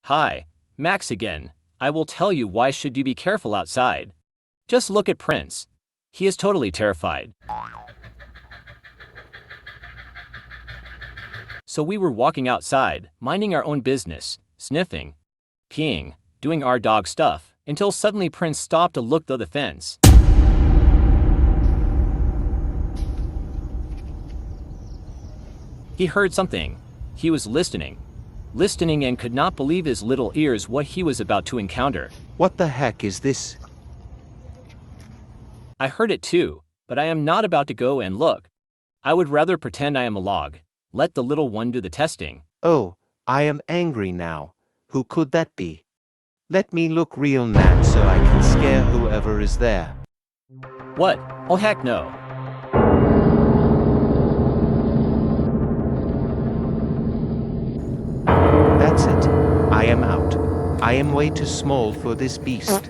Hi, Max again. I will tell you why should you be careful outside. Just look at Prince. He is totally terrified. So we were walking outside, minding our own business, sniffing, peeing, doing our dog stuff, until suddenly Prince stopped to look through the fence. He heard something. He was listening and could not believe his little ears what he was about to encounter. What the heck is this? I heard it too, but I am not about to go and look. I would rather pretend I am a log. Let the little one do the testing. Oh, I am angry now. Who could that be? Let me look real mad so I can scare whoever is there. What? Oh heck no. That's it. I am out. I am way too small for this beast.